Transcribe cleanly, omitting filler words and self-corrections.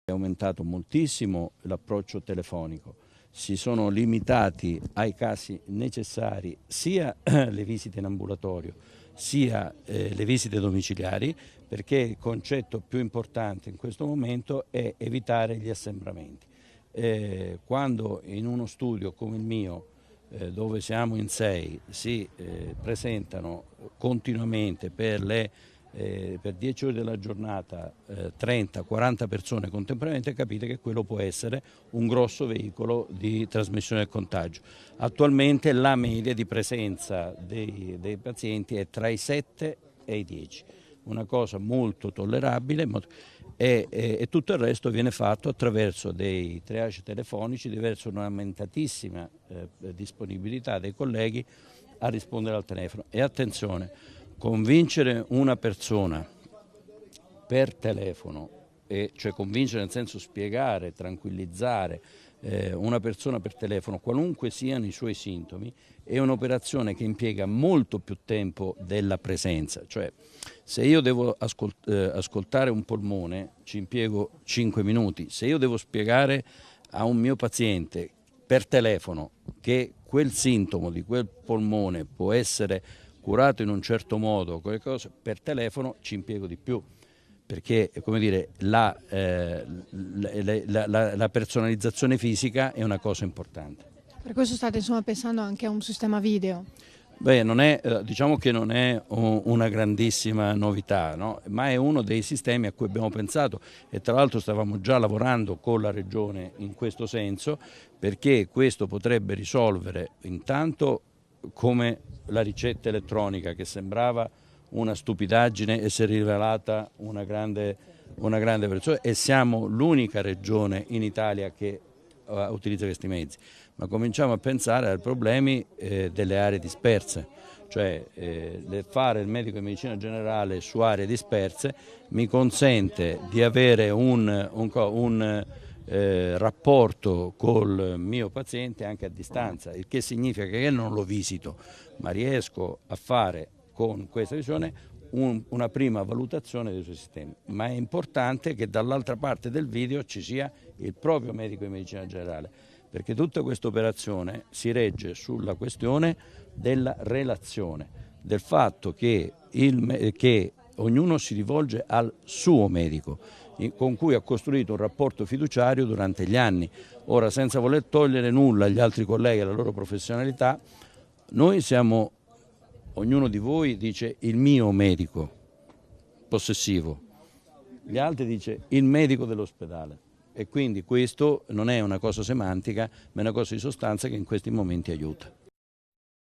È aumentato moltissimo l'approccio telefonico, si sono limitati ai casi necessari sia le visite in ambulatorio sia le visite domiciliari, perché il concetto più importante in questo momento è evitare gli assembramenti. Quando in uno studio come il mio, dove siamo in 6, si presentano continuamente per 10 ore della giornata 30-40 persone contemporaneamente, capite che quello può essere un grosso veicolo di trasmissione del contagio. Attualmente la media di presenza dei pazienti è tra i 7 e i 10, una cosa molto tollerabile e tutto il resto viene fatto attraverso dei triage telefonici, verso un'aumentatissima disponibilità dei colleghi a rispondere al telefono. E attenzione, convincere una persona per telefono, cioè convincere nel senso spiegare, tranquillizzare una persona per telefono, qualunque siano i suoi sintomi, è un'operazione che impiega molto più tempo della presenza. Cioè, se io devo ascoltare un polmone ci impiego 5 minuti, se io devo spiegare a un mio paziente per telefono che quel sintomo di quel polmone può essere curato in un certo modo, per telefono ci impiego di più, perché come dire, la personalizzazione fisica è una cosa importante. Per questo state insomma pensando anche a un sistema video? Beh, diciamo che non è una grandissima novità, no? Ma è uno dei sistemi a cui abbiamo pensato e tra l'altro stavamo già lavorando con la Regione in questo senso, perché questo potrebbe risolvere intanto come la ricetta elettronica, che sembrava una stupidaggine e si è rivelata una grande persona, e siamo l'unica regione in Italia che utilizza questi mezzi, ma cominciamo a pensare ai problemi delle aree disperse, cioè fare il medico di medicina generale su aree disperse mi consente di avere un rapporto col mio paziente anche a distanza, il che significa che non lo visito, ma riesco a fare con questa visione una prima valutazione dei suoi sistemi. Ma è importante che dall'altra parte del video ci sia il proprio medico di medicina generale, perché tutta questa operazione si regge sulla questione della relazione, del fatto che ognuno si rivolge al suo medico, con cui ha costruito un rapporto fiduciario durante gli anni. Ora, senza voler togliere nulla agli altri colleghi e alla loro professionalità, noi siamo, ognuno di voi dice il mio medico possessivo, gli altri dice il medico dell'ospedale, e quindi questo non è una cosa semantica, ma è una cosa di sostanza che in questi momenti aiuta.